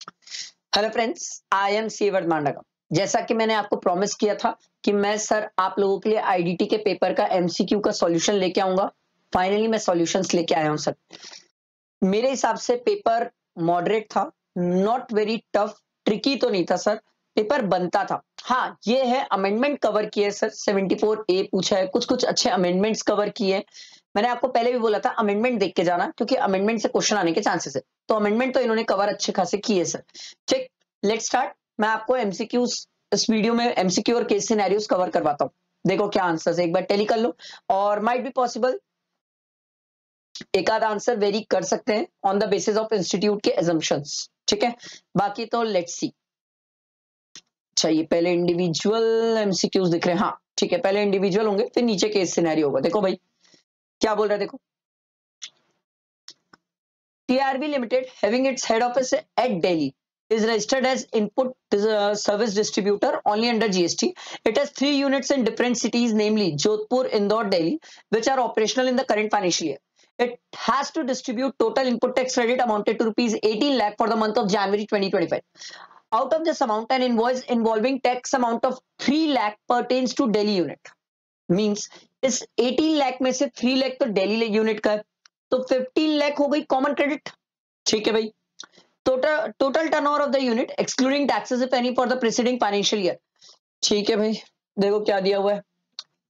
Hello friends, I am C Vardhamanda. जैसा कि मैंने आपको प्रॉमिस किया था कि मैं सर आप लोगों के लिए आईडीटी के पेपर का एमसीक्यू का सॉल्यूशन लेके आऊंगा। फाइनली मैं सॉल्यूशंस लेके आया हूं सर। मेरे हिसाब से पेपर मॉडरेट था, नॉट वेरी टफ, ट्रिकी तो नहीं था सर। पेपर बनता था। हाँ, ये है अमेंडमेंट कवर किए सर, 74A पूछा है, कुछ कुछ अच्छे अमेंडमेंट्स कवर किए। मैंने आपको पहले भी बोला था अमेंडमेंट देख के जाना, क्योंकि अमेंडमेंट से क्वेश्चन आने के चांसेस है। तो अमेंडमेंट तो इन्होंने कवर अच्छे खासे किए सर। ठीक, लेट्स स्टार्ट। मैं आपको एमसीक्यू इस वीडियो में एमसीक्यू और केस सिनेरियोस कवर करवाता हूँ। देखो क्या आंसर है, एक बार टैली कर लो। और माइट बी पॉसिबल एक आध आंसर वेरी कर सकते हैं on the basis of institute के एजम्पशंस। ठीक है, बाकी तो लेट्स सी। चाहिए पहले इंडिविजुअल एमसीक्यूज दिख रहे हैं। हाँ ठीक है, पहले इंडिविजुअल होंगे फिर नीचे केस सिनेरियो होगा। देखो भाई क्या बोल रहा है, देखो। TRB Limited, having its head office at Delhi, is registered as input service distributor only under GST. It has 3 units in different cities, namely Jodhpur, Indore, Delhi, which are operational in the current financial year. It has to distribute total input tax credit amounted to rupees 18 lakh for the month of January 2025. Out of this amount, an invoice involving tax amount of 3 lakh pertains to Delhi unit. Means इस 18 लाख में से 3 लाख तो Delhi unit का है, तो 15 लाख हो गई common credit. ठीक है भाई। Total turnover of the unit excluding taxes if any for the preceding financial year. ठीक है भाई, देखो क्या दिया हुआ है,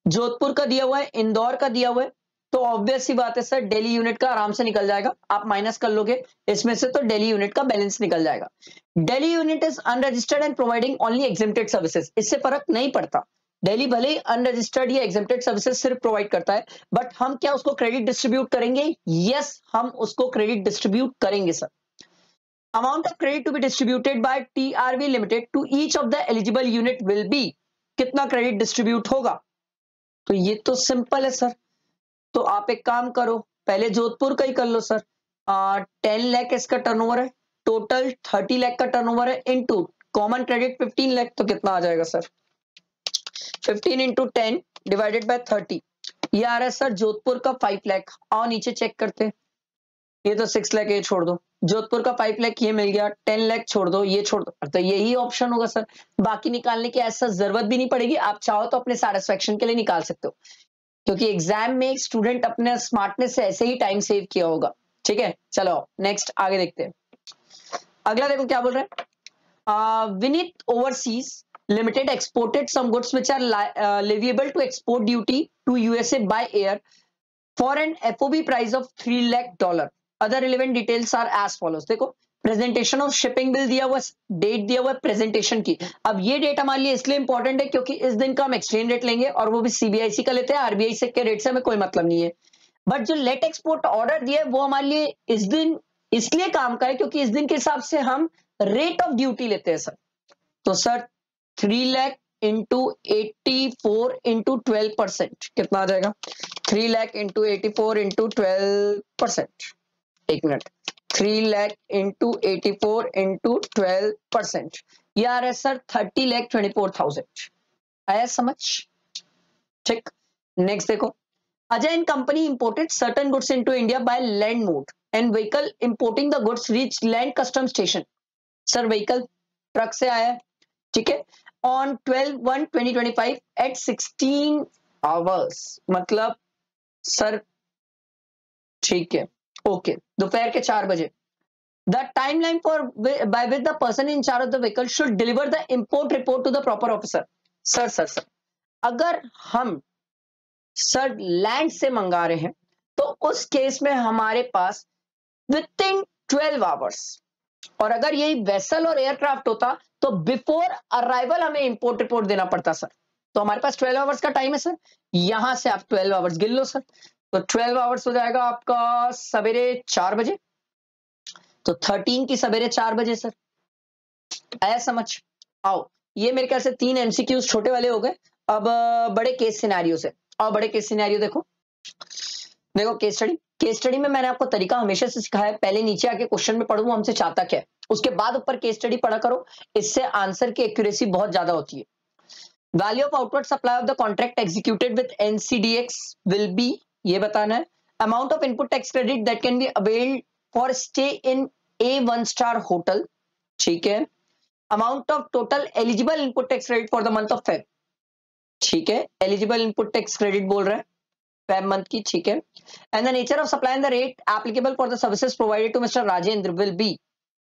जोधपुर का दिया हुआ है, इंदौर का दिया हुआ है। तो ऑब्वियस सी बात है सर, दिल्ली यूनिट का आराम से निकल जाएगा। आप माइनस कर लोगे इसमें से तो दिल्ली यूनिट का बैलेंस निकल जाएगा। Delhi unit is unregistered and providing only exempted services. इससे फर्क नहीं पड़ता, दिल्ली भले ही अनरजिस्टर्ड या एग्जेम्प्टेड सर्विसेज सिर्फ प्रोवाइड करता है, बट हम क्या उसको क्रेडिट डिस्ट्रीब्यूट करेंगे? यस, हम उसको क्रेडिट डिस्ट्रीब्यूट करेंगे sir. Amount of credit to be distributed by TRB limited to each of the eligible unit will be. कितना क्रेडिट डिस्ट्रीब्यूट होगा? तो ये तो सिंपल है सर। तो आप एक काम करो, पहले जोधपुर का ही कर लो सर। 10 लाख इसका टर्नओवर है, टोटल 30 लाख का टर्नओवर है, इनटू कॉमन क्रेडिट 15 लाख। तो कितना आ जाएगा सर? 15 into 10 divided by 30। ये आ रहा है सर जोधपुर का 5 लाख। आओ नीचे चेक करते हैं। ये तो 6 लाख, ये छोड़ दो। जोधपुर का 5 लाख ये मिल गया, 10 लाख छोड़ दो, ये छोड़ दो। तो यही ऑप्शन होगा सर। बाकी निकालने की ऐसा जरूरत भी नहीं पड़ेगी, आप चाहो तो अपने सेटिस्फेक्शन के लिए निकाल सकते हो, क्योंकि एग्जाम में एक स्टूडेंट अपने स्मार्टनेस से ऐसे ही टाइम सेव किया होगा। ठीक है, चलो नेक्स्ट आगे देखते हैं। अगला देखो क्या बोल रहे हैं। Vineet overseas limited exported some goods which are leviable to export duty to USA by air for an FOB price of $3 lakh. Other relevant details are as follows. देखो, प्रेजेंटेशन ऑफ शिपिंग बिल दिया हुआ, डेट दिया हुआ presentation की। अब ये date हमारे लिए इसलिए इंपॉर्टेंट है क्योंकि इस दिन का हम एक्सचेंज रेट लेंगे, और वो भी सीबीआईसी का लेते हैं, आरबीआई से के रेट से हमें कोई मतलब नहीं है। बट जो लेट एक्सपोर्ट ऑर्डर दिया है वो हमारे लिए इस दिन इसलिए काम का है क्योंकि इस दिन के हिसाब से हम रेट ऑफ ड्यूटी लेते हैं सर। तो सर 3 लाख इंटू 84 इंटू 12%, कितना आ जाएगा? 3 लाख इंटू 84 इंटू 12%। एक मिनट, 3 लाख इंटू 84 इंटू 12%, ये आ रहा है सर 30,24,000। आया समझ? ठीक, नेक्स्ट देखो। Ajay and company imported certain goods into India by land mode and vehicle importing the goods reach land custom station. Sir vehicle truck से आया है, ठीक है, ऑन 12/1/2025 एट 16 आवर्स, मतलब सर ठीक है, ओके, दोपहर के 4 बजे। The timeline for by which the person in charge of the vehicle should deliver the import report to the proper officer. Sir अगर हम सर लैंड से मंगा रहे हैं तो उस केस में हमारे पास विद इन 12 आवर्स, और अगर यही वेसल और एयरक्राफ्ट होता तो बिफोर अराइवल हमें इंपोर्ट रिपोर्ट देना पड़ता सर। तो हमारे पास 12 आवर्स का टाइम है सर, यहां से आप 12 आवर्स गिन लो सर। तो 12 आवर्स हो जाएगा आपका सवेरे 4 बजे, तो 13 की सवेरे 4 बजे सर। आया समझ? आओ, ये मेरे ख्याल से 3 एमसीक्यूज छोटे वाले हो गए। अब बड़े केस सिनेरियो से। और बड़े केस सिनेरियो देखो, देखो केस स्टडी में मैंने आपको तरीका हमेशा से सिखाया है, पहले नीचे आके क्वेश्चन में पढ़ो हमसे चाहता क्या है, उसके बाद ऊपर केस स्टडी पढ़ा करो, इससे आंसर की एक्यूरेसी बहुत ज्यादा होती है। Value of outward supply of the contract executed with NCDEX will be, ये बताना है। Amount of input tax credit that can be availed for stay in A1 star hotel ठीक है। Amount of total eligible input tax credit for the month of Feb, ठीक है, eligible input tax credit बोल रहा है Feb month की, ठीक है। And the nature of supply and the rate applicable for the services provided to mister Rajendra will be,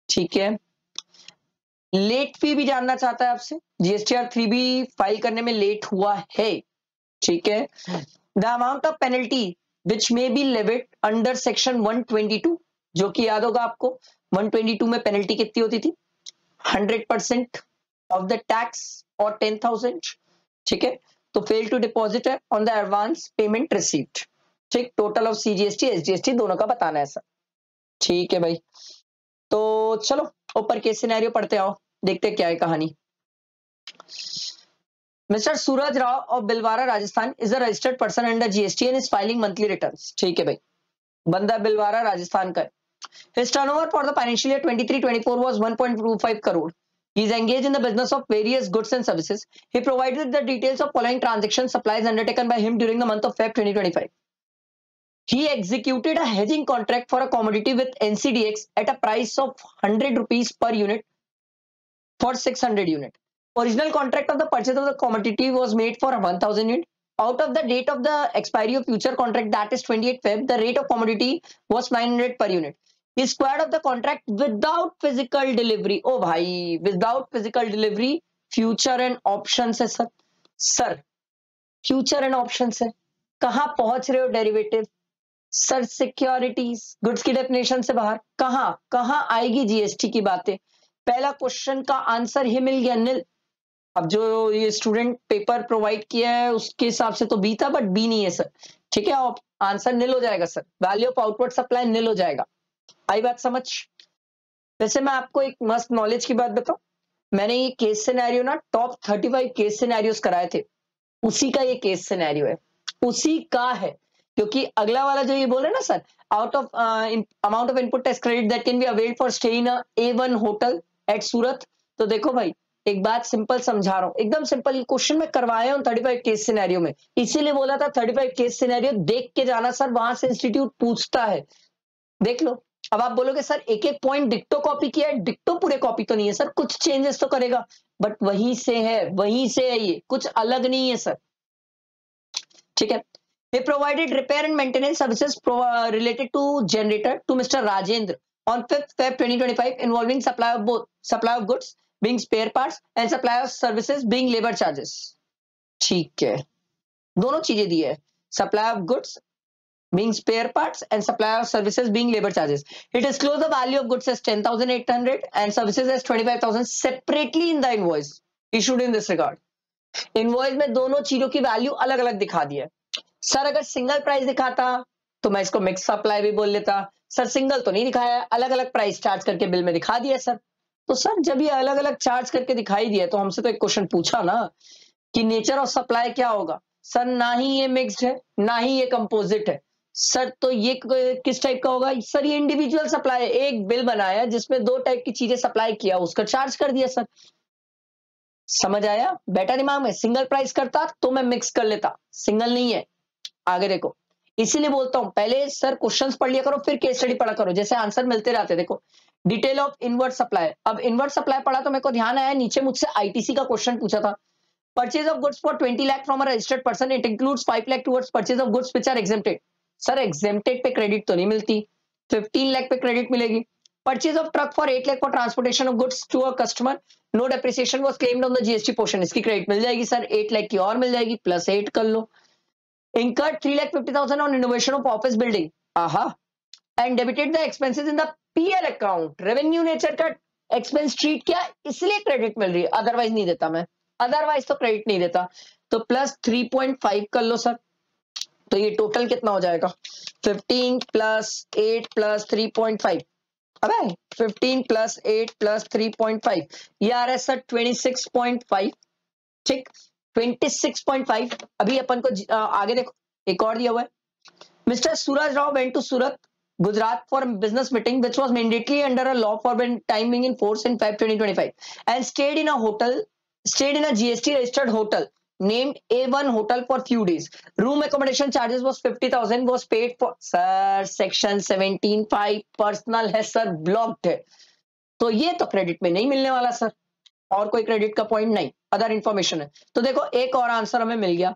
ठीक है। लेट फी भी जानना चाहता है आपसे, जीएसटीआर 3 भी फाइल करने में लेट हुआ है, ठीक है। The amount of penalty which may be levied under section 122, जो कि याद होगा आपको 122 में पेनल्टी कितनी होती थी, 100% ऑफ द टैक्स और 10,000, ठीक है। तो फेल टू डिपॉजिट है on the advance payment received, ठीक। टोटल ऑफ सीजीएसटी एसजीएसटी दोनों का बताना है सर, ठीक है भाई। तो चलो ऊपर केस सिनेरियो पढ़ते आओ, देखते क्या है कहानी। Mister Suraj Rao of Bhilwara Rajasthan is a registered person under GST and is filing monthly returns, ठीक है भाई, बंदा बिलवारा राजस्थान का है। His turnover for the financial year 23-24 was 1.25 crore. He is engaged in the business of various goods and services. He provided the details of following transactions supplies undertaken by him during the month of Feb 2025. He executed a hedging contract for a commodity with NCDX at a price of 100 rupees per unit for 600 unit. Original contract of the purchase of the commodity was made for 1000 unit. Out of the date of the expiry of future contract, that is 28 Feb, the rate of commodity was 900 per unit. He squared of the contract without physical delivery. Oh भाई, without physical delivery, future and options है sir. Sir future and options है, कहां पहुंच रहे हो derivative sir? Securities goods की definition से बाहर, कहां कहां आएगी जीएसटी की बातें? पहला क्वेश्चन का आंसर ही मिल गया, नील। अब जो ये स्टूडेंट पेपर प्रोवाइड किया है उसके हिसाब से तो बी था, बट बी नहीं है सर, ठीक है। आंसर नील हो जाएगा sir, value of outward supply nil हो जाएगा। आई बात समझ? वैसे मैं आपको एक मस्त नॉलेज की बात बताऊं, मैंने ये केस सिनेरियो ना टॉप 35 केस सिनेरियोस कराए थे, उसी का ये केस सिनेरियो है, उसी का है। क्योंकि अगला वाला जो ये बोल रहे हैं ना sir, out of amount of input tax credit that can be availed for stay in A1 hotel at Surat, तो देखो भाई एक बात सिंपल समझा रहा हूं, एकदम सिंपल। ये क्वेश्चन में करवाया हूं 35 केस सिनेरियो में, इसीलिए बोला था 35 केस सिनेरियो देख के जाना सर, वहां से इंस्टीट्यूट पूछता है, देख लो। अब आप बोलोगे सर एक एक पॉइंट डिक्टो कॉपी किया है, डिक्टो पूरे कॉपी तो नहीं है सर, कुछ चेंजेस तो करेगा, बट वहीं से है, वहीं से है, ये कुछ अलग नहीं है सर, ठीक है। He provided repair and maintenance services related to generator to Mr. Rajendra on 5th Feb 2025 involving supply of goods being spare parts and supply of services being labor charges, ठीक है। दोनों चीजें दी है, supply of goods being spare parts and supply of services being labor charges. He disclosed the value of goods as 10,800 and services as 25,000 separately in the invoice issued in this regard. Invoice में दोनों चीजों की value अलग अलग दिखा दी है sir. अगर single price दिखाता तो मैं इसको मिक्स सप्लाई भी बोल लेता, सर सिंगल तो नहीं दिखाया, अलग अलग प्राइस चार्ज करके बिल में दिखा दिया सर। तो सर जब ये अलग अलग चार्ज करके दिखाई दिया तो हमसे तो एक क्वेश्चन पूछा ना कि नेचर ऑफ सप्लाई क्या होगा सर? ना ही ये मिक्स्ड है ना ही ये कंपोजिट है सर, तो ये किस टाइप का होगा सर? ये इंडिविजुअल सप्लाई है, एक बिल बनाया जिसमें दो टाइप की चीजें सप्लाई किया, उसका चार्ज कर दिया सर। समझ आया? बेटा दिमाग में, सिंगल प्राइस करता तो मैं मिक्स कर लेता, सिंगल नहीं है। आगे देखो, इसीलिए बोलता हूं पहले सर क्वेश्चंस पढ़ लिया करो, फिर केस स्टडी पढ़ा करो, जैसे आंसर मिलते रहते। देखो डिटेल ऑफ इनवर्ट सप्लाई, अब इनवर्ट सप्लाई पढ़ा तो मेरे को ध्यान आया, नीचे मुझसे आईटीसी का क्वेश्चन पूछा था। Purchase of goods for 20 lakh from a registered person, it includes 5 lakh towards purchase of goods which are exempted. Sir exempted पे क्रेडिट तो नहीं मिलती, 15 लाख पे क्रेडिट मिलेगी। Purchase of truck for 8 lakh for transportation of goods to a customer, no depreciation was claimed on the GST portion, इसकी credit मिल जाएगी sir, 8 lakh की और मिल जाएगी, प्लस 8 कर लो। Incurred 3,50,000 on innovation of office building, aha, and debited the expenses in the PL account. Revenue nature का expense treat किया, इसलिए क्रेडिट मिल रही है, अदरवाइज नहीं देता मैं, अदरवाइज तो क्रेडिट नहीं देता। तो प्लस 3.5 कर लो सर, तो ये टोटल कितना हो जाएगा? 15 प्लस 8 प्लस 3.5, अबे 15 प्लस 8 प्लस 3.5, ये आ रहा है सर 26.5, ठीक, 26.5। अभी अपन को आगे देखो एक और दिया हुआ है, mister Suraj Rao went to Surat Gujarat for business meeting which was mandatory under a law for timing in force in Feb 2025 and stayed in a GST registered hotel named A1 hotel for few days. Room accommodation charges was 50,000 was paid for, sir section 17(5) personal है sir, blocked है। तो ये तो credit में नहीं मिलने वाला sir, और कोई क्रेडिट का पॉइंट नहीं, अदर इंफॉर्मेशन है। तो देखो एक और आंसर हमें मिल गया।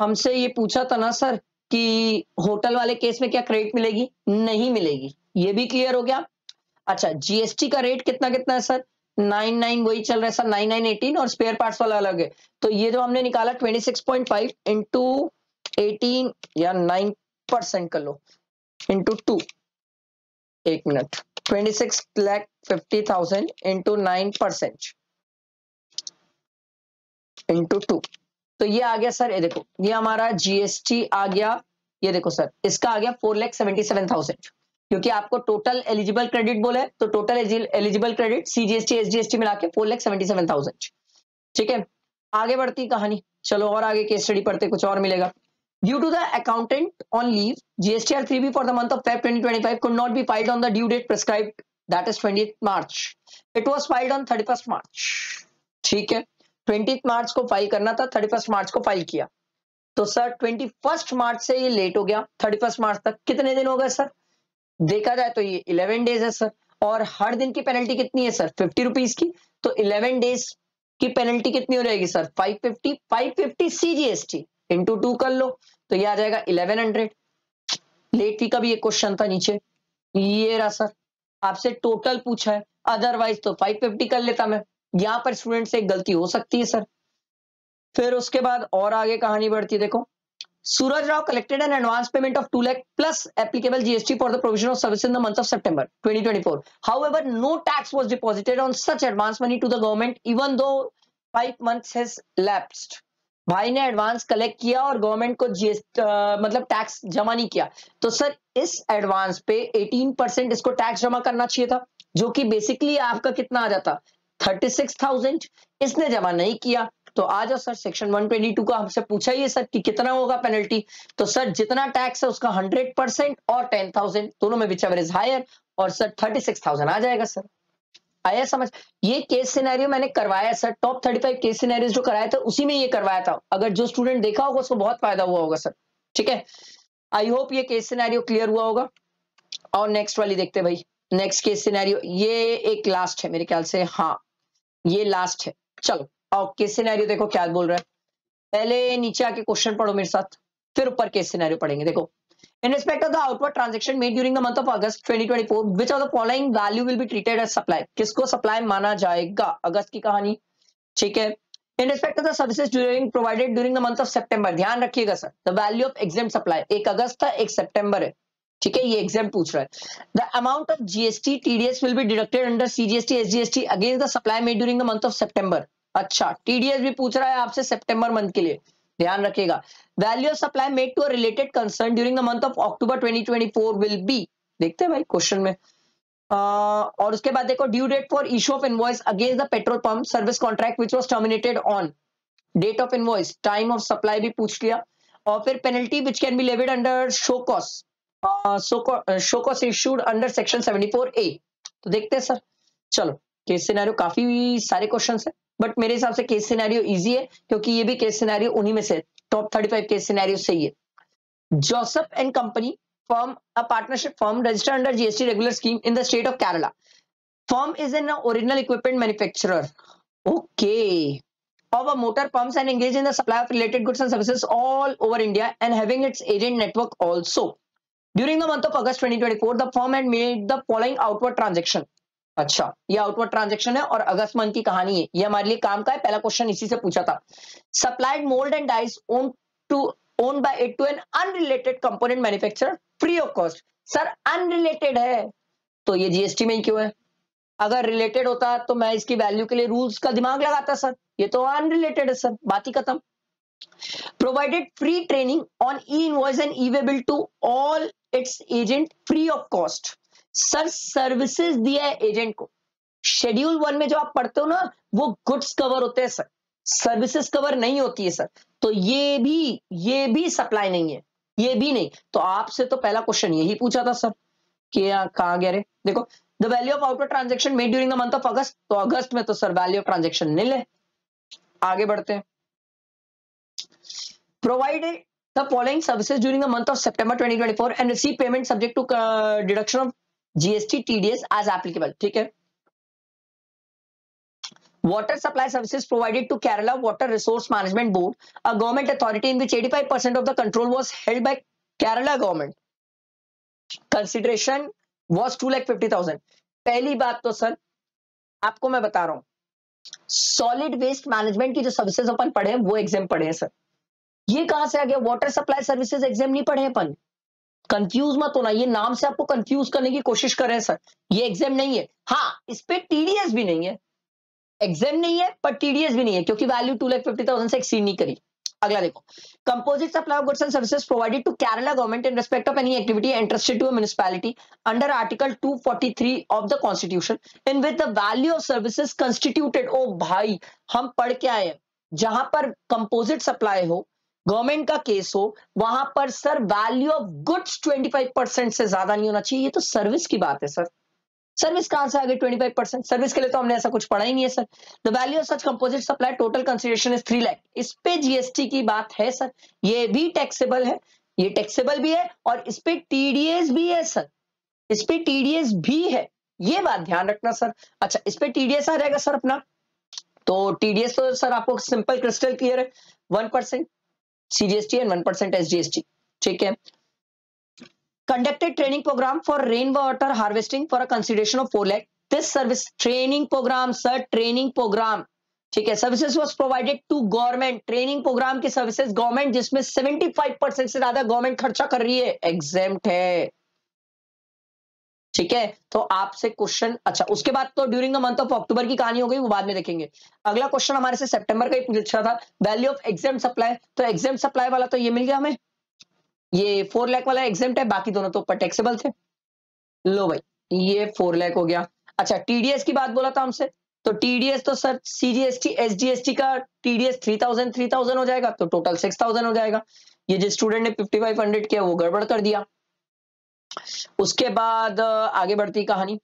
हमसे ये पूछा था ना सर कि होटल वाले केस में क्या क्रेडिट मिलेगी, नहीं मिलेगी, ये भी क्लियर हो गया। अच्छा, जीएसटी का रेट कितना कितना है सर, 99 वही चल रहा है सर, 9918, और स्पेयर पार्ट्स वाला अलग है। तो ये जो हमने निकाला 26.5 इंटू 18 या 9% कर लो, इंटू 2, एक मिनट, 26,50,000 इंटू 9% इंटू 2, तो ये आ गया सर, ये देखो ये हमारा जीएसटी आ गया, ये देखो सर इसका आ गया 4,77,000, क्योंकि आपको टोटल एलिजिबल क्रेडिट बोला है, तो total eligible credit CGST SGST मिला के 4,77,000। ठीक है, आगे बढ़ती कहानी, चलो और आगे केस स्टडी पढ़ते, कुछ और मिलेगा। Due to the accountant on leave, GSTR 3B for the month of Feb 2025 could not be filed on the due date prescribed, that is 20th March. It was filed on 31st March. ठीक है, 20th मार्च को file करना था, 31st मार्च को file किया, तो sir 21st मार्च से ये लेट हो गया 31st मार्च तक, कितने दिन हो गए सर, देखा जाए तो ये 11 डेज है सर, और हर दिन की पेनल्टी कितनी है सर, 50 रुपीज की, तो 11 डेज की पेनल्टी कितनी हो जाएगी सर, 550 सीजीएसटी इंटू 2 कर लो, तो ये आ जाएगा 1100। लेट फी का भी एक क्वेश्चन था नीचे, ये रहा सर, आपसे टोटल पूछा है, अदरवाइज तो 550 कर लेता मैं, यहां पर स्टूडेंट से एक गलती हो सकती है सर। फिर उसके बाद और आगे कहानी बढ़ती है, देखो Suraj Rao collected an advance payment of 2 lakh plus applicable GST for the provision of service in the month of September 2024. However, no tax was deposited on such advance money to the government even though 5 months has lapsed. भाई ने advance collect किया और government को मतलब tax जमा नहीं किया, तो सर इस एडवांस पे 18% इसको टैक्स जमा करना चाहिए था, जो कि बेसिकली आपका कितना आ जाता 36,000, इसने जमा नहीं किया। तो आ जाओ सर, सेक्शन 122 का हमसे पूछा ही है सर कि कितना होगा पेनल्टी, तो सर जितना टैक्स है उसका 100% और 10,000 दोनों में विच एवर इज हायर, और सर 36,000 आ जाएगा सर। आया समझ, ये केस सिनेरियो मैंने करवाया सर, टॉप 35 केस सिनेरियोस जो कराया था उसी में ये करवाया था, अगर जो स्टूडेंट देखा होगा उसको बहुत फायदा हुआ होगा सर। ठीक है, आई होप ये केस सिनेरियो क्लियर हुआ होगा। और नेक्स्ट वाली देखते भाई, नेक्स्ट केस सिनेरियो, ये एक लास्ट है मेरे ख्याल से, हाँ ये लास्ट है। चलो और केस सिनेरियो देखो क्या बोल रहा है, पहले नीचे आके क्वेश्चन पढ़ो मेरे साथ, फिर ऊपर केस सिनेरियो पढ़ेंगे। देखो, in respect of the outward transaction made during the month of August 2024, which of the following value will be treated as supply, किसको सप्लाई माना जाएगा, अगस्त की कहानी। ठीक है, in respect of the services provided during the month of September, ध्यान रखिएगा sir, the value of exempt supply, एक अगस्त था एक सितंबर है, ठीक है, ये एग्जाम पूछ रहा है। The amount of GST TDS will be deducted under CGST SGST against the supply made during the month of September। अच्छा, TDS भी पूछ रहा है आपसे सितंबर मंथ के लिए, ध्यान रखिएगा। Value of supply made to a related concern during the month of October 2024 will be, देखते हैं भाई क्वेश्चन में। और उसके बाद देखो, due date for issue of invoice against the petrol pump service contract which was terminated on, date of invoice, time of supply भी पूछ लिया, और फिर penalty which can be levied under show cause, show cause issued under section 74A। तो देखते हैं sir, चलो case scenario काफी सारे क्वेश्चन है, बट मेरे हिसाब से केस सिनेरियो इजी है, क्योंकि ये भी केस सिनेरियो उन्हीं में से, टॉप 35 केस सिनेरियो से ही है। Joseph and company firm, a partnership firm registered under GST regular scheme in the state of Kerala, firm is an original equipment manufacturer, okay, of a motor pumps and engaged in the supply of related goods and services all over India and having its agent network also. During the month of August 2024, the firm had made the following outward transaction. अच्छा, ये outward transaction है और अगस्त month की कहानी है, ये हमारे लिए काम का है, पहला क्वेश्चन इसी से पूछा था। Supplied mould and dies own by it to an unrelated component manufacturer free of cost. Sir unrelated है तो ये जीएसटी में ही क्यों है, अगर रिलेटेड होता तो मैं इसकी वैल्यू के लिए रूल्स का दिमाग लगाता सर, ये तो अनरिलेटेड है सर, बात ही खत्म। Provided free training on e invoice and e way bill to all its agent free of cost. Sir services दिया है एजेंट को, शेड्यूल 1 में जो आप पढ़ते हो ना वो गुड्स कवर होते हैं सर, सर्विसेज कवर नहीं होती है सर, तो ये भी सप्लाई नहीं है, ये भी नहीं, तो आपसे तो पहला क्वेश्चन यही पूछा था सर कि कहां गया रे। देखो, the value of outward transaction made during the month of August, तो अगस्त में तो sir value of transaction nil है। आगे बढ़ते हैं, provided the following services during the month of September 2024 and receive payment subject to deduction of GST TDS as applicable. ठीक है, Water supply services provided to Kerala Water Resource Management Board, a government authority in which 85% of the control was held by Kerala government. Consideration was 2,50,000. पहली बात तो sir आपको मैं बता रहा हूं, सॉलिड वेस्ट मैनेजमेंट की जो सर्विसेज अपन पढ़े हैं वो एग्जाम पढ़े हैं सर. ये कहां से आ गया? वाटर सप्लाई सर्विसेज एग्जाम नहीं पढ़े अपन. कंफ्यूज मत होना, ये नाम से आपको कंफ्यूज करने की कोशिश कर रहे हैं सर. ये एग्जाम नहीं है. हाँ, इस पे टीडीएस भी नहीं है. एग्जाम नहीं है पर टीडीएस भी नहीं है क्योंकि वैल्यू 2,50,000 से एक्सीड नहीं करी. अगला देखो, composite supply of goods and services provided to Kerala government in respect of any activity entrusted to a municipality under article 243 of the constitution in which the value of services constituted. ओ भाई, हम पढ़ के आए हैं, जहां पर कंपोजिट सप्लाई हो, गवर्नमेंट का केस हो, वहां पर सर वैल्यू ऑफ गुड्स 25% से ज्यादा नहीं होना चाहिए. ये तो सर्विस की बात है सर. सर्विस कहां से आ गई 25%? सर्विस के लिए तो हमने ऐसा कुछ पढ़ा ही नहीं है sir. The value of such composite supply total consideration is 3 lakh. इस पे जीएसटी की बात है सर. ये भी टैक्सेबल है, ये टैक्सेबल भी है और इस पे टीडीएस भी है सर. इस पे टीडीएस भी है, ये बात ध्यान रखना सर. अच्छा, इस पे टीडीएस आ जाएगा सर अपना. तो टीडीएस तो सर आपको सिंपल क्रिस्टल क्लियर है. 1% सीजीएसटी एंड 1% एसजीएसटी. ठीक है. Conducted training program for rainwater harvesting for a consideration of 4 lakh. This service training program, sir, training program, ठीक है, services was provided to government. Training program की services government, जिसमें 75% से ज्यादा government खर्चा कर रही है, एग्जेम्प्ट है. ठीक है, तो आपसे क्वेश्चन, अच्छा उसके बाद तो ड्यूरिंग द मंथ ऑफ अक्टूबर की कहानी हो गई, वो बाद में देखेंगे. अगला क्वेश्चन हमारे से सितंबर का ही पूछा था, वैल्यू ऑफ एग्जेम्प्ट सप्लाई. तो एग्जेम्प्ट सप्लाई वाला तो ये मिल गया हमें, ये 4 लाख वाला एग्जेम्प्ट है, बाकी दोनों तो ऊपर टैक्सेबल थे. लो भाई, ये 4 लाख हो गया. अच्छा, टीडीएस की बात बोला था हमसे, तो टीडीएस तो सर सीजीएसटी एसजीएसटी का टीडीएस 3,000 हो जाएगा, तो टोटल 6,000 हो जाएगा. ये जो स्टूडेंट ने 5500 किया वो गड़बड़ कर दिया. उसके बाद आगे बढ़ती कहानी.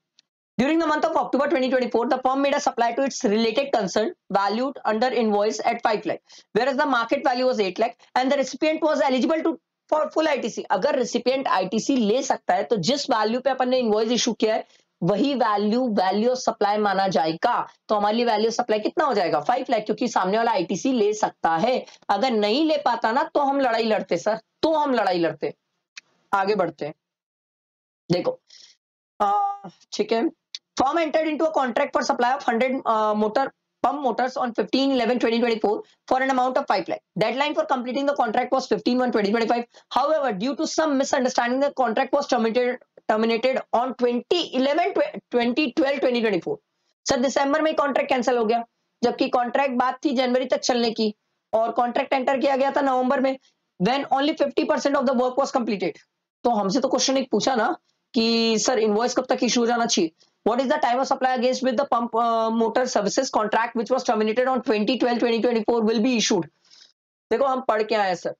During the month of October 2024, the firm made a supply to its related concern valued under invoice at 5 lakh, whereas the market value was 8 lakh, and the recipient was eligible to for full ITC. अगर recipient ITC ले सकता है तो जिस value पे अपन ने invoice issue किया है वही वैल्यू ऑफ सप्लाई माना जाएगा. तो हमारी वैल्यू ऑफ सप्लाई कितना हो जाएगा? 5 लाख, क्योंकि सामने वाला आईटीसी ले सकता है. अगर नहीं ले पाता ना तो हम लड़ाई लड़ते सर, तो हम लड़ाई लड़ते. आगे बढ़ते हैं. देखो, ठीक है. Firm entered into a contract for supply of 100 pump motors on 15/11/2024 for an amount of 5 lakh. Deadline for completing the contract was 15/1/2025. However, due to some misunderstanding, the contract was terminated on 20/11/2012/2024. Sir दिसंबर में contract cancel हो गया, जबकि contract बात थी जनवरी तक चलने की और कॉन्ट्रैक्ट एंटर किया गया था नवंबर में, when only 50% of the work was completed. तो हमसे तो क्वेश्चन एक पूछा ना कि सर इनवॉइस कब तक इशू हो जाना चाहिए. What is the time of supply against with the pump motor services contract which was terminated on 2012/2024 will be issued. देखो हम पढ़ के आए सर,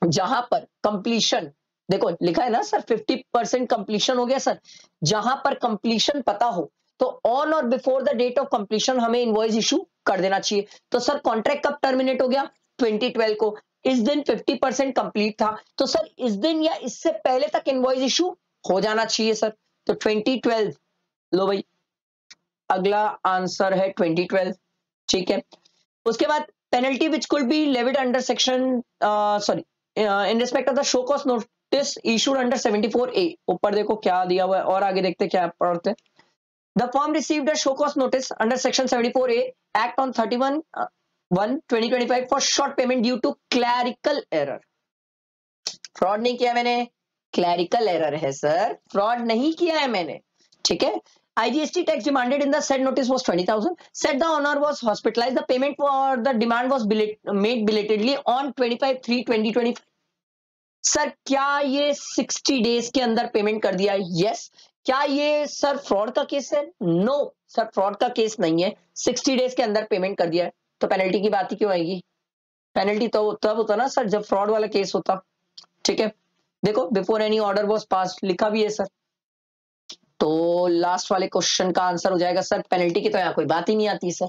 जहां पर कंप्लीशन, देखो लिखा है ना सर 50% कंप्लीशन हो गया सर. जहां पर कंप्लीशन पता हो तो ऑन और before the date of completion हमें इनवॉइस इशू कर देना चाहिए. तो सर कॉन्ट्रैक्ट कब टर्मिनेट हो गया? 2012 को. इस दिन 50% कंप्लीट था, तो सर इस दिन या इससे पहले तक इनवॉइस इशू हो जाना चाहिए सर. तो 2012. लो भाई, अगला आंसर है 2012. ठीक है. उसके बाद penalty which could be levied under section in respect of the show cause notice issued under 74A. ऊपर देखो क्या दिया हुआ है और आगे देखते क्या पढ़ते हैं. The firm received a show cause notice under section 74A act on 31/1/2025 for short payment due to clerical error. Fraud नहीं किया मैंने, क्लैरिकल एरर है सर, फ्रॉड नहीं किया है मैंने. ठीक है. IGST tax demanded in the said notice was 20,000. Said the owner was hospitalized. The payment for the demand was made belatedly on 25/3/2025. Sir क्या ये 60 डेज के अंदर पेमेंट कर दिया? यस. क्या ये सर फ्रॉड का केस है? नो सर, फ्रॉड का केस नहीं है. 60 डेज के अंदर पेमेंट कर दिया है तो पेनल्टी की बात ही क्यों आएगी? पेनल्टी तो तब होता ना सर जब फ्रॉड वाला केस होता. ठीक है. देखो, before any order was pass लिखा भी है सर. तो लास्ट वाले क्वेश्चन का आंसर हो जाएगा सर पेनल्टी की तो यहाँ कोई बात ही नहीं आती सर.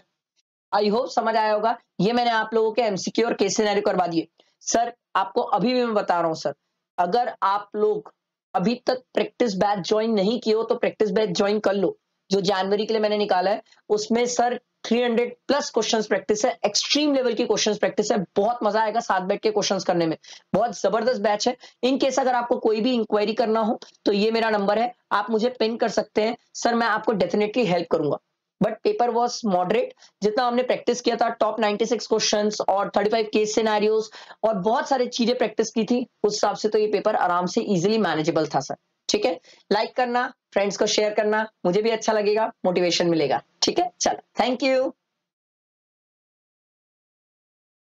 आई होप समझ आया होगा. ये मैंने आप लोगों के एमसीक्यू और केस सिनेरियो करवा दिए सर. आपको अभी भी मैं बता रहा हूँ सर, अगर आप लोग अभी तक प्रैक्टिस बैच ज्वाइन नहीं किए हो तो प्रैक्टिस बैच ज्वाइन कर लो. जो जनवरी के लिए मैंने निकाला है उसमें सर 300 प्लस क्वेश्चंस प्रैक्टिस है, एक्सट्रीम लेवल की क्वेश्चंस प्रैक्टिस है, बहुत मजा आएगा साथ बैठ के क्वेश्चंस करने में, बहुत जबरदस्त बैच है। इन केस अगर आपको कोई भी इंक्वायरी करना हो तो ये मेरा नंबर है, आप मुझे पिन कर सकते हैं सर, मैं आपको डेफिनेटली हेल्प करूंगा। बट पेपर वॉज मॉडरेट, जितना हमने प्रैक्टिस किया था टॉप 96 क्वेश्चंस और 35 केस सिनेरियोस और बहुत सारी चीजें प्रैक्टिस की थी, उस हिसाब से तो ये पेपर आराम से इजीली मैनेजेबल था सर। ठीक है, लाइक करना, फ्रेंड्स को शेयर करना, मुझे भी अच्छा लगेगा, मोटिवेशन मिलेगा। ठीक है, चलो, थैंक यू।